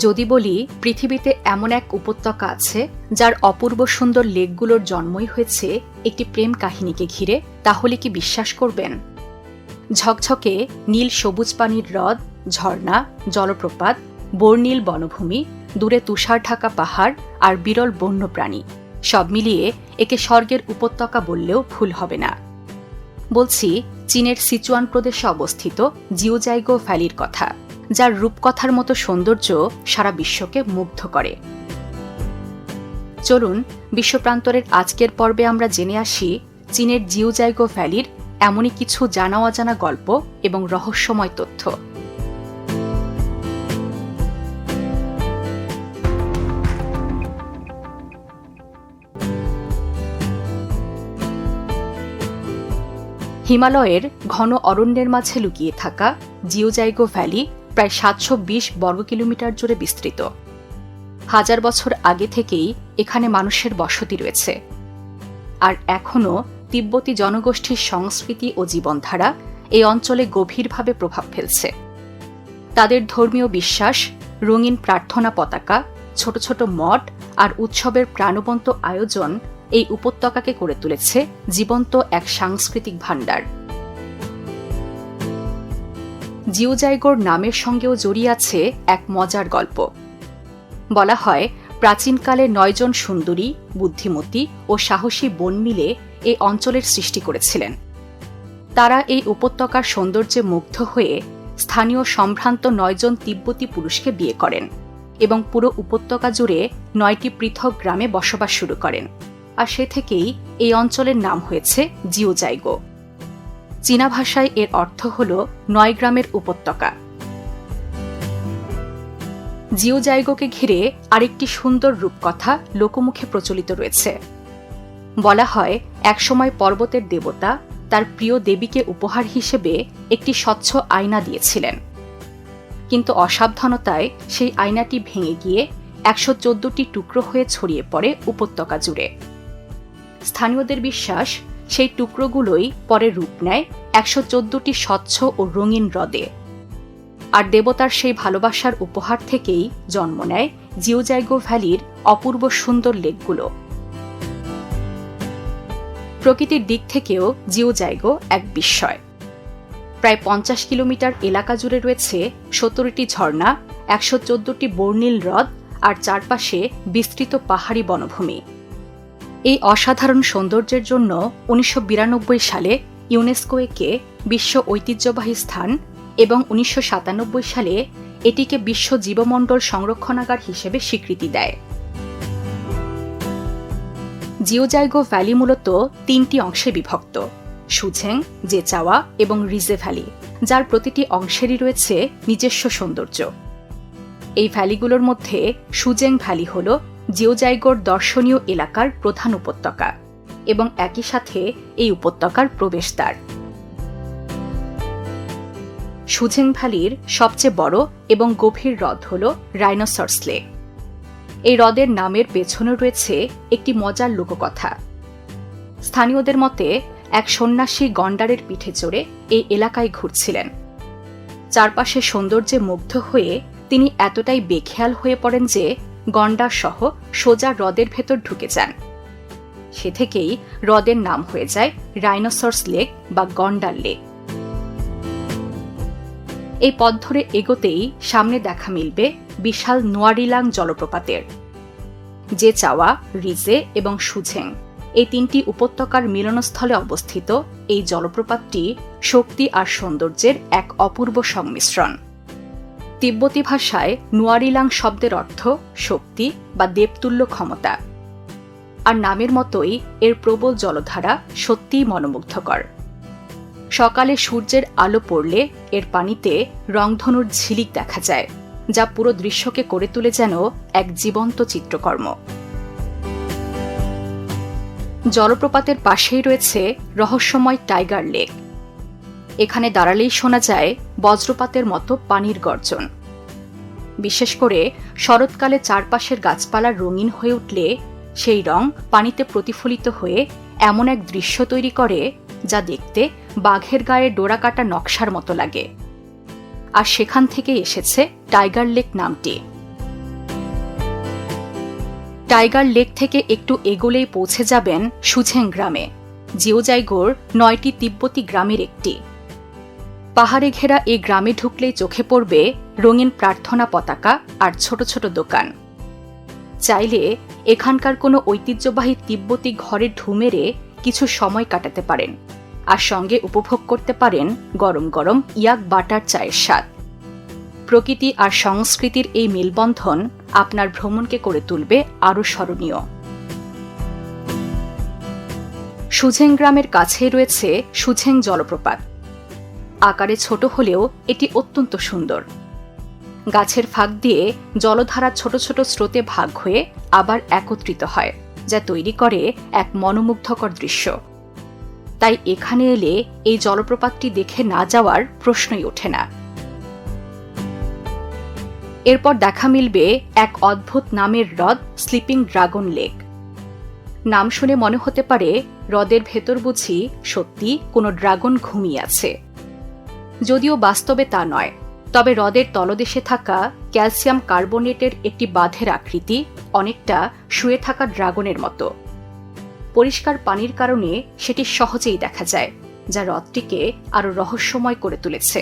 যদি বলি পৃথিবীতে এমন এক উপত্যকা আছে যার অপূর্ব সুন্দর লেকগুলোর জন্মই হয়েছে একটি প্রেম কাহিনীকে ঘিরে, তাহলে কি বিশ্বাস করবেন? ঝকঝকে নীল সবুজ পানির হ্রদ, ঝর্ণা, জলপ্রপাত, বর্ণিল বনভূমি, দূরে তুষার ঢাকা পাহাড় আর বিরল বন্যপ্রাণী, সব মিলিয়ে একে স্বর্গের উপত্যকা বললেও ভুল হবে না। বলছি চীনের সিচুয়ান প্রদেশে অবস্থিত জিউজাইগো ভ্যালির কথা, যার রূপকথার মতো সৌন্দর্য সারা বিশ্বকে মুগ্ধ করে। চলুন বিশ্বপ্রান্তরের আজকের পর্বে আমরা জেনে আসি চীনের জিউজাইগো ভ্যালির এমনই কিছু জানা অজানা গল্প এবং রহস্যময় তথ্য। হিমালয়ের ঘন অরণ্যের মাঝে লুকিয়ে থাকা জিউজাইগো ভ্যালি প্রায় 720 বর্গ কিলোমিটার জুড়ে বিস্তৃত। হাজার বছর আগে থেকেই এখানে মানুষের বসতি রয়েছে, আর এখনও তিব্বতী জনগোষ্ঠীর সংস্কৃতি ও জীবনধারা এই অঞ্চলে গভীরভাবে প্রভাব ফেলছে। তাদের ধর্মীয় বিশ্বাস, রঙিন প্রার্থনা পতাকা, ছোট ছোট মঠ আর উৎসবের প্রাণবন্ত আয়োজন এই উপত্যকাকে করে তুলেছে জীবন্ত এক সাংস্কৃতিক ভাণ্ডার। জিউজাইগোর নামের সঙ্গেও জড়িয়ে আছে এক মজার গল্প। বলা হয় প্রাচীনকালে 9 জন সুন্দরী, বুদ্ধিমতী ও সাহসী বোন মিলে এই অঞ্চলের সৃষ্টি করেছিলেন। তারা এই উপত্যকার সৌন্দর্যে মুগ্ধ হয়ে স্থানীয় সম্ভ্রান্ত 9 জন তিব্বতী পুরুষকে বিয়ে করেন এবং পুরো উপত্যকা জুড়ে 9টি পৃথক গ্রামে বসবাস শুরু করেন, আর সে থেকেই এই অঞ্চলের নাম হয়েছে জিউজাইগো। চীনা ভাষায় এর অর্থ হল 9 গ্রামের উপত্যকা। জিউজাইগোকে ঘিরে আরেকটি সুন্দর রূপকথা লোকমুখে প্রচলিত রয়েছে। বলা হয় একসময় পর্বতের দেবতা তার প্রিয় দেবীকে উপহার হিসেবে একটি স্বচ্ছ আয়না দিয়েছিলেন, কিন্তু অসাবধানতায় সেই আয়নাটি ভেঙে গিয়ে 114টি টুকরো হয়ে ছড়িয়ে পড়ে উপত্যকা জুড়ে। স্থানীয়দের বিশ্বাস সেই টুকরোগুলোই পরে রূপ নেয় 114টি স্বচ্ছ ও রঙিন হ্রদে, আর দেবতার সেই ভালোবাসার উপহার থেকেই জন্ম নেয় জিউজাইগো ভ্যালির অপূর্ব সুন্দর লেকগুলো। প্রকৃতির দিক থেকেও জিউজাইগো এক বিস্ময়। প্রায় 50 কিলোমিটার এলাকা জুড়ে রয়েছে 17টি ঝর্ণা, 114টি বর্ণিল হ্রদ আর চারপাশে বিস্তৃত পাহাড়ি বনভূমি। এই অসাধারণ সৌন্দর্যের জন্য 1992 সালে ইউনেস্কো একে বিশ্ব ঐতিহ্যবাহী স্থান এবং 1997 সালে এটিকে বিশ্ব জীবমণ্ডল সংরক্ষণাগার হিসেবে স্বীকৃতি দেয়। জিউজাইগো ভ্যালি মূলত 3টি অংশে বিভক্ত: সুঝেং, জেচাওয়া এবং রিজে ভ্যালি, যার প্রতিটি অংশেরই রয়েছে নিজস্ব সৌন্দর্য। এই ভ্যালিগুলোর মধ্যে সুজেং ভ্যালি হল জিউজাইগোর দর্শনীয় এলাকার প্রধান উপত্যকা এবং একই সাথে এই উপত্যকার প্রবেশদ্বার। সুঝেং ভ্যালির সবচেয়ে বড় এবং গভীর হ্রদ হল রাইনোসরস লেক। এই হ্রদের নামের পেছনে রয়েছে একটি মজার লোককথা। স্থানীয়দের মতে এক সন্ন্যাসী গন্ডারের পিঠে চড়ে এই এলাকায় ঘুরছিলেন। চারপাশে সৌন্দর্যে মুগ্ধ হয়ে তিনি এতটাই বেখেয়াল হয়ে পড়েন যে গন্ডার সহ সোজা হ্রদের ভেতর ঢুকে যান। সে থেকেই হ্রদের নাম হয়ে যায় রাইনোসরস লেক বা গন্ডার লেক। এই পথ ধরে এগোতেই সামনে দেখা মিলবে বিশাল নোয়ারিলাং জলপ্রপাতের। জেচাওয়া, রিজে এবং সুঝেং এই 3টি উপত্যকার মিলনস্থলে অবস্থিত এই জলপ্রপাতটি শক্তি আর সৌন্দর্যের এক অপূর্ব সংমিশ্রণ। তিব্বতী ভাষায় নোয়ারিলাং শব্দের অর্থ শক্তি বা দেবতুল্য ক্ষমতা, আর নামের মতোই এর প্রবল জলধারা সত্যিই মনোমুগ্ধকর। সকালে সূর্যের আলো পড়লে এর পানিতে রংধনুর ঝিলিক দেখা যায়, যা পুরো দৃশ্যকে করে তোলে যেন এক জীবন্ত চিত্রকর্ম। জলপ্রপাতের পাশেই রয়েছে রহস্যময় টাইগার লেক। এখানে দাঁড়ালেই শোনা যায় বজ্রপাতের মতো পানির গর্জন। বিশেষ করে শরৎকালে চারপাশের গাছপালা রঙিন হয়ে উঠলে সেই রং পানিতে প্রতিফলিত হয়ে এমন এক দৃশ্য তৈরি করে যা দেখতে বাঘের গায়ে ডোরা কাটা নকশার মতো লাগে। আর সেখান থেকে এসেছে টাইগার লেক নামটি। টাইগার লেক থেকে একটু এগোলেই পৌঁছে যাবেন সুঝেং গ্রামে, জিওজাইগোর 9টি তিব্বতী গ্রামের একটি। পাহাড়ে ঘেরা এই গ্রামে ঢুকলেই চোখে পড়বে রঙিন প্রার্থনা পতাকা আর ছোট ছোট দোকান। চাইলে এখানকার কোনো ঐতিহ্যবাহী তিব্বতী ঘরে ঢু মেরে কিছু সময় কাটাতে পারেন, আর সঙ্গে উপভোগ করতে পারেন গরম গরম ইয়াক বাটার চায়ের স্বাদ। প্রকৃতি আর সংস্কৃতির এই মেলবন্ধন আপনার ভ্রমণকে করে তুলবে আরও স্মরণীয়। সুঝেং গ্রামের কাছেই রয়েছে সুঝেং জলপ্রপাত। আকারে ছোট হলেও এটি অত্যন্ত সুন্দর। গাছের ফাঁক দিয়ে জলধারা ছোট ছোট স্রোতে ভাগ হয়ে আবার একত্রিত হয়, যা তৈরি করে এক মনোমুগ্ধকর দৃশ্য। তাই এখানে এলে এই জলপ্রপাতটি দেখে না যাওয়ার প্রশ্নই ওঠে না। এরপর দেখা মিলবে এক অদ্ভুত নামের হ্রদ, স্লিপিং ড্রাগন লেক। নাম শুনে মনে হতে পারে হ্রদের ভেতর বুঝি সত্যি কোনো ড্রাগন ঘুমিয়ে আছে, যদিও বাস্তবে তা নয়। তবে হ্রদের তলদেশে থাকা ক্যালসিয়াম কার্বনেটের একটি বাঁধের আকৃতি অনেকটা শুয়ে থাকা ড্রাগনের মতো। পরিষ্কার পানির কারণে সেটি সহজেই দেখা যায়, যা হ্রদটিকে আরও রহস্যময় করে তুলেছে।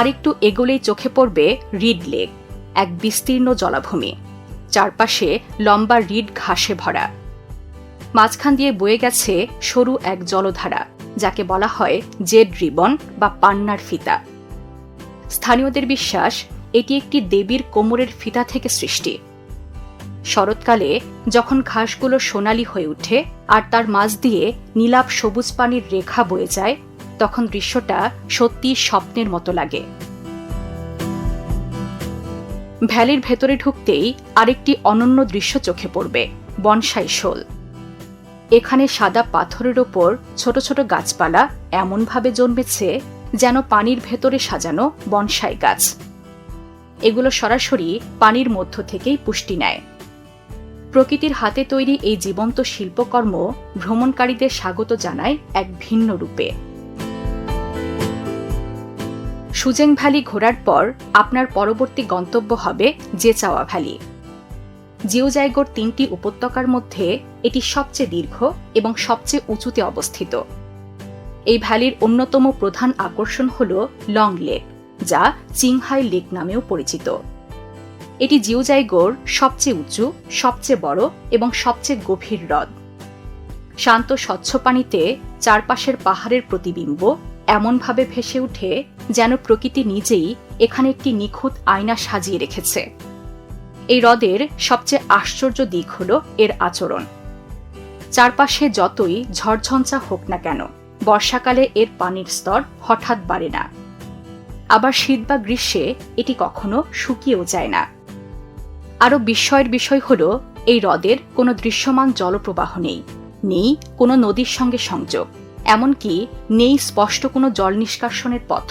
আরেকটু এগোলেই চোখে পড়বে রিড লেক, এক বিস্তীর্ণ জলাভূমি। চারপাশে লম্বা রিড ঘাসে ভরা। মাঝখান দিয়ে বয়ে গেছে সরু এক জলধারা, যাকে বলা হয় জেড রিবন বা পান্নার ফিতা। স্থানীয়দের বিশ্বাস এটি একটি দেবীর কোমরের ফিতা থেকে সৃষ্টি। শরৎকালে যখন ঘাসগুলো সোনালি হয়ে ওঠে আর তার মাঝ দিয়ে নীলাভ সবুজ পানির রেখা বয়ে যায়, তখন দৃশ্যটা সত্যি স্বপ্নের মতো লাগে। ভ্যালির ভেতরে ঢুকতেই আরেকটি অনন্য দৃশ্য চোখে পড়বে, বনসাই শোল। এখানে সাদা পাথরের ওপর ছোট ছোট গাছপালা এমনভাবে জন্মেছে যেন পানির ভেতরে সাজানো বনসাই গাছ। এগুলো সরাসরি পানির মধ্য থেকেই পুষ্টি নেয়। প্রকৃতির হাতে তৈরি এই জীবন্ত শিল্পকর্ম ভ্রমণকারীদের স্বাগত জানায় এক ভিন্ন রূপে। সুজেং ভ্যালি ঘোরার পর আপনার পরবর্তী গন্তব্য হবে জেচাওয়া ভ্যালি। জিওজাইগোর 3টি উপত্যকার মধ্যে এটি সবচেয়ে দীর্ঘ এবং সবচেয়ে উঁচুতে অবস্থিত। এই ভ্যালির অন্যতম প্রধান আকর্ষণ হল লং লেক, যা চিংহাই লেক নামেও পরিচিত। এটি জিওজাইগোর সবচেয়ে উঁচু, সবচেয়ে বড় এবং সবচেয়ে গভীর হ্রদ। শান্ত স্বচ্ছ পানিতে চারপাশের পাহাড়ের প্রতিবিম্ব এমনভাবে ভেসে ওঠে যেন প্রকৃতি নিজেই এখানে একটি নিখুঁত আয়না সাজিয়ে রেখেছে। এই হ্রদের সবচেয়ে আশ্চর্য দিক হল এর আচরণ। চারপাশে যতই ঝড়ঝঞ্ঝা হোক না কেন, বর্ষাকালে এর পানির স্তর হঠাৎ বাড়ে না। আবার শীত বা গ্রীষ্মে এটি কখনো শুকিয়েও যায় না। আরও বিস্ময়ের বিষয় হল এই হ্রদের কোনো দৃশ্যমান জলপ্রবাহ নেই, নেই কোনো নদীর সঙ্গে সংযোগ, এমনকি নেই স্পষ্ট কোনো জল নিষ্কাশনের পথ।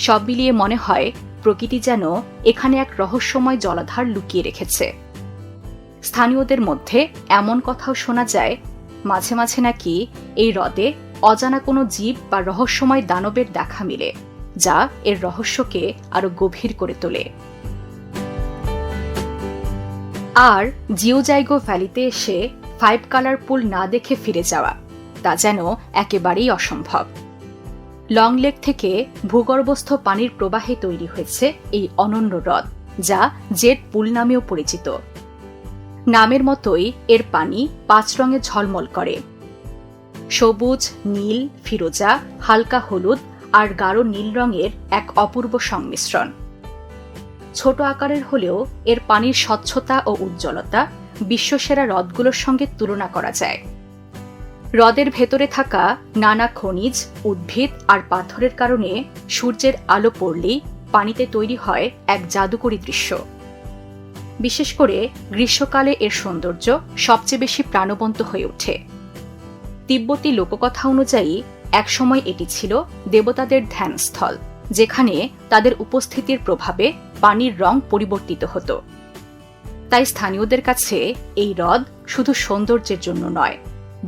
সব মিলিয়ে মনে হয় প্রকৃতি যেন এখানে এক রহস্যময় জলাধার লুকিয়ে রেখেছে। স্থানীয়দের মধ্যে এমন কথাও শোনা যায়, মাঝে মাঝে নাকি এই হ্রদে অজানা কোনো জীব বা রহস্যময় দানবের দেখা মিলে, যা এর রহস্যকে আরো গভীর করে তোলে। আর জিওজাইগো ভ্যালিতে এসে 5 কালার পুল না দেখে ফিরে যাওয়া, তা যেন একেবারেই অসম্ভব। লং লেক থেকে ভূগর্ভস্থ পানির প্রবাহে তৈরি হয়েছে এই অনন্য হ্রদ, যা জেড পুল নামেও পরিচিত। নামের মতোই এর পানি 5 রঙে ঝলমল করে। সবুজ, নীল, ফিরোজা, হালকা হলুদ আর গাঢ় নীল রঙের এক অপূর্ব সংমিশ্রণ। ছোট আকারের হলেও এর পানির স্বচ্ছতা ও উজ্জ্বলতা বিশ্বসেরা হ্রদগুলোর সঙ্গে তুলনা করা যায়। হ্রদের ভেতরে থাকা নানা খনিজ, উদ্ভিদ আর পাথরের কারণে সূর্যের আলো পড়লেই পানিতে তৈরি হয় এক জাদুকরী দৃশ্য। বিশেষ করে গ্রীষ্মকালে এর সৌন্দর্য সবচেয়ে বেশি প্রাণবন্ত হয়ে ওঠে। তিব্বতী লোককথা অনুযায়ী একসময় এটি ছিল দেবতাদের ধ্যানস্থল, যেখানে তাদের উপস্থিতির প্রভাবে পানির রং পরিবর্তিত হতো। তাই স্থানীয়দের কাছে এই হ্রদ শুধু সৌন্দর্যের জন্য নয়,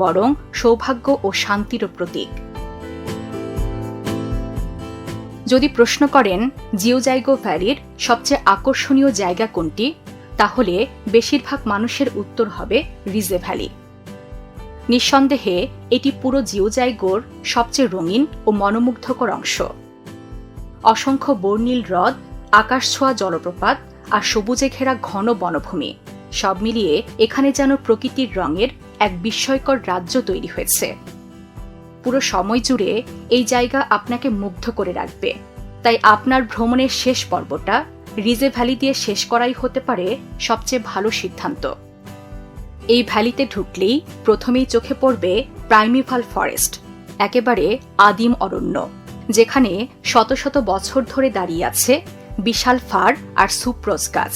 বরং সৌভাগ্য ও শান্তিরও প্রতীক। যদি প্রশ্ন করেন জিওজাইগো ভ্যালির সবচেয়ে আকর্ষণীয় জায়গা কোনটি, তাহলে বেশিরভাগ মানুষের উত্তর হবে রিজে ভ্যালি। নিঃসন্দেহে এটি পুরো জিওজাইগোর সবচেয়ে রঙিন ও মনোমুগ্ধকর অংশ। অসংখ্য বর্ণিল হ্রদ, আকাশছোঁয়া জলপ্রপাত আর সবুজে ঘেরা ঘন বনভূমি, সব মিলিয়ে এখানে যেন প্রকৃতির রঙের এক বিস্ময়কর রাজ্য তৈরি হয়েছে। পুরো সময় জুড়ে এই জায়গা আপনাকে মুগ্ধ করে রাখবে। তাই আপনার ভ্রমণের শেষ পর্বটা রিজে ভ্যালি দিয়ে শেষ করাই হতে পারে সবচেয়ে ভালো সিদ্ধান্ত। এই ভ্যালিতে ঢুকলেই প্রথমেই চোখে পড়বে প্রাইমিভাল ফরেস্ট, একেবারে আদিম অরণ্য, যেখানে শত শত বছর ধরে দাঁড়িয়ে আছে বিশাল ফার আর সুপ্রোজ গাছ।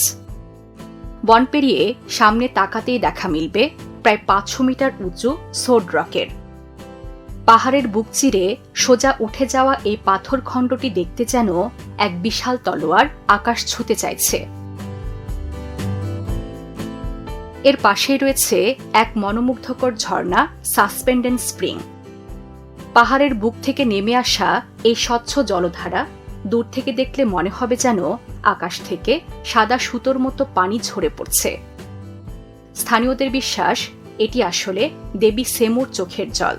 বন পেরিয়ে সামনে তাকাতেই দেখা মিলবে প্রায় 500 মিটার উঁচু সোড রকের। পাহাড়ের বুক চিরে সোজা উঠে যাওয়া এই পাথর খণ্ডটি দেখতে যেন এক বিশাল তলোয়ার আকাশ ছুঁতে চাইছে। এর পাশেই রয়েছে এক মনোমুগ্ধকর ঝর্ণা, সাসপেন্ডেড স্প্রিং। পাহাড়ের বুক থেকে নেমে আসা এই স্বচ্ছ জলধারা দূর থেকে দেখলে মনে হবে যেন আকাশ থেকে সাদা সুতোর মতো পানি ঝরে পড়ছে। স্থানীয়দের বিশ্বাস এটি আসলে দেবী সেমুর চোখের জল।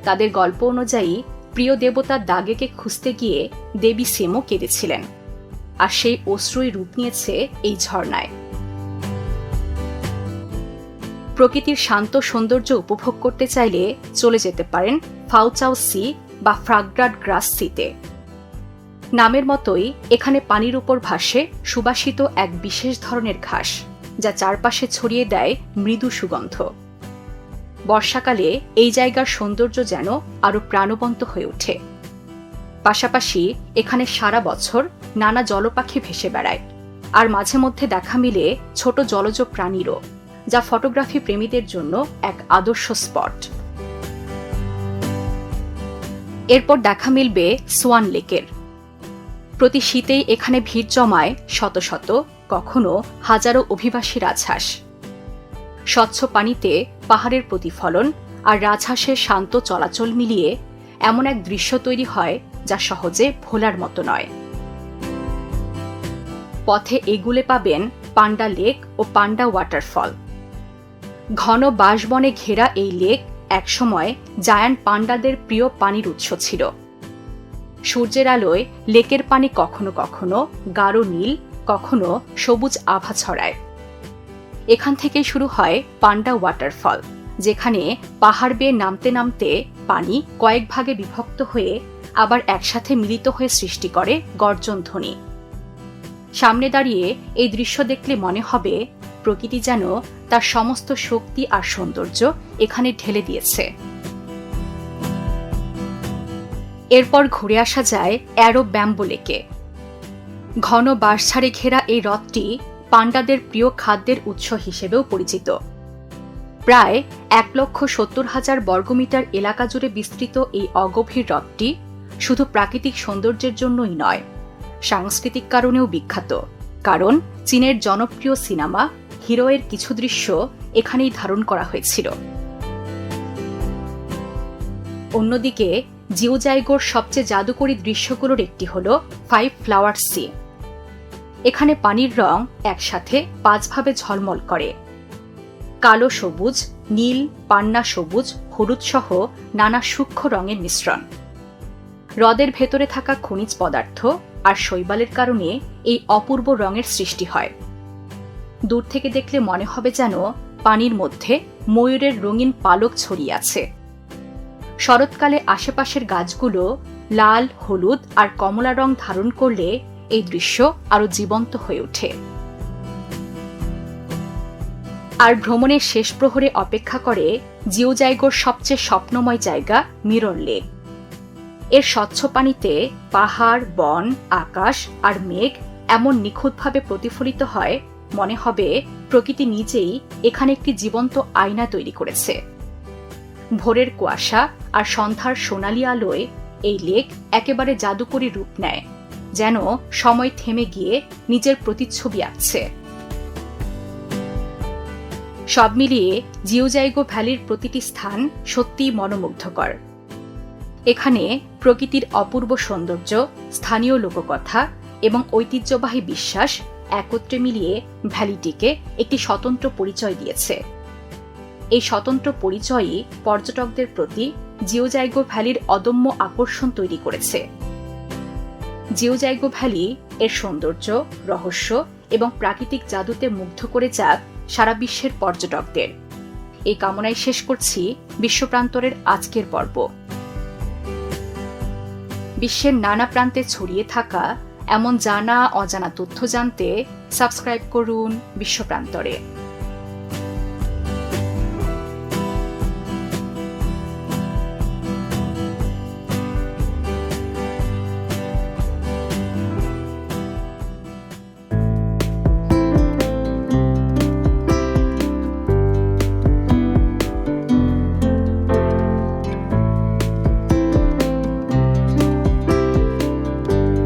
তাদের গল্প অনুযায়ী প্রিয় দেবতার দাগেকে খুঁজতে গিয়ে দেবী সেমু কেঁদেছিলেন, আর সেই অশ্রুই রূপ নিয়েছে এই ঝর্ণায়। প্রকৃতির শান্ত সৌন্দর্য উপভোগ করতে চাইলে চলে যেতে পারেন ফাউচাও সি বা ফ্রাগ্রাট গ্রাস সিতে। নামের মতোই এখানে পানির উপর ভাসে সুবাসিত এক বিশেষ ধরনের ঘাস, যা চারপাশে ছড়িয়ে দেয় মৃদু সুগন্ধ। বর্ষাকালে এই জায়গার সৌন্দর্য যেন আরো প্রাণবন্ত হয়ে ওঠে। পাশাপাশি এখানে সারা বছর নানা জলপাখি ভেসে বেড়ায়, আর মাঝে মধ্যে দেখা মিলে ছোট জলজ প্রাণীরও, যা ফটোগ্রাফি প্রেমীদের জন্য এক আদর্শ স্পট। এরপর দেখা মিলবে সোয়ান লেকের। প্রতি শীতেই এখানে ভিড় জমায় শত শত, কখনো হাজারো অভিবাসী রাজহাঁস। স্বচ্ছ পানিতে পাহাড়ের প্রতিফলন আর রাজহাঁসের শান্ত চলাচল মিলিয়ে এমন এক দৃশ্য তৈরি হয় যা সহজে ভোলার মতো নয়। পথে এগুলে পাবেন পান্ডা লেক ও পান্ডা ওয়াটারফল। ঘন বাঁশবনে ঘেরা এই লেক একসময় জায়ান্ট পান্ডাদের প্রিয় পানির উৎস ছিল। সূর্যের আলোয় লেকের পানি কখনো কখনো গাঢ় নীল, কখনো সবুজ আভা ছড়ায়। এখান থেকেই শুরু হয় পান্ডা ওয়াটারফল, যেখানে পাহাড় বেয়ে নামতে নামতে পানি কয়েক ভাগে বিভক্ত হয়ে আবার একসাথে মিলিত হয়ে সৃষ্টি করে গর্জন ধ্বনি। সামনে দাঁড়িয়ে এই দৃশ্য দেখলে মনে হবে প্রকৃতি যেন তার সমস্ত শক্তি আর সৌন্দর্য এখানে ঢেলে দিয়েছে। এরপর ঘুরে আসা যায় অ্যারো ব্যাম্বো লেকে। ঘন বাঁশঝাড়ে ঘেরা এই হ্রদটি পান্ডাদের প্রিয় খাদ্যের উৎস হিসেবেও পরিচিত। প্রায় 1,70,000 বর্গমিটার এলাকা জুড়ে বিস্তৃত এই অগভীর হ্রদটি শুধু প্রাকৃতিক সৌন্দর্যের জন্যই নয়, সাংস্কৃতিক কারণেও বিখ্যাত। কারণ চীনের জনপ্রিয় সিনেমা হিরোয়ের কিছু দৃশ্য এখানেই ধারণ করা হয়েছিল। অন্যদিকে জিওজাইগোর সবচেয়ে জাদুকরী দৃশ্যগুলোর একটি হল 5 ফ্লাওয়ার সি। এখানে পানির রং একসাথে 5 ভাবে ঝলমল করে। কালো সবুজ, নীল, পান্না সবুজ, হলুদ সহ নানা সূক্ষ্ম রঙের মিশ্রণ। হ্রদের ভেতরে থাকা খনিজ পদার্থ আর শৈবালের কারণে এই অপূর্ব রঙের সৃষ্টি হয়। দূর থেকে দেখলে মনে হবে যেন পানির মধ্যে ময়ূরের রঙিন পালক ছড়িয়ে আছে। শরৎকালে আশেপাশের গাছগুলো লাল, হলুদ আর কমলা রং ধারণ করলে এই দৃশ্য আরো জীবন্ত হয়ে ওঠে। আর ভ্রমণের শেষ প্রহরে অপেক্ষা করে জিওজাইগোর সবচেয়ে স্বপ্নময় জায়গা মিরর লেক। এর স্বচ্ছ পানিতে পাহাড়, বন, আকাশ আর মেঘ এমন নিখুঁতভাবে প্রতিফলিত হয়, মনে হবে প্রকৃতি নিজেই এখানে একটি জীবন্ত আয়না তৈরি করেছে। ভোরের কুয়াশা আর সন্ধ্যার সোনালি আলোয় এই লেক একেবারে জাদুকরী রূপ নেয়, যেন সময় থেমে গিয়ে নিজের প্রতিচ্ছবি আঁকছে। সব মিলিয়ে জিওজাইগো ভ্যালির প্রতিটি স্থান সত্যিই মনোমুগ্ধকর। এখানে প্রকৃতির অপূর্ব সৌন্দর্য, স্থানীয় লোককথা এবং ঐতিহ্যবাহী বিশ্বাস একত্রে মিলিয়ে ভ্যালিটিকে একটি স্বতন্ত্র পরিচয় দিয়েছে। এই স্বতন্ত্র পরিচয়ই পর্যটকদের প্রতি জিওজাইগো ভ্যালির অদম্য আকর্ষণ তৈরি করেছে। জিওজাইগো ভ্যালি এর সৌন্দর্য, রহস্য এবং প্রাকৃতিক জাদুতে মুগ্ধ করে যাক সারা বিশ্বের পর্যটকদের। এই কামনায় শেষ করছি বিশ্বপ্রান্তরের আজকের পর্ব। বিশ্বের নানা প্রান্তে ছড়িয়ে থাকা এমন জানা অজানা তথ্য জানতে সাবস্ক্রাইব করুন বিশ্বপ্রান্তরে।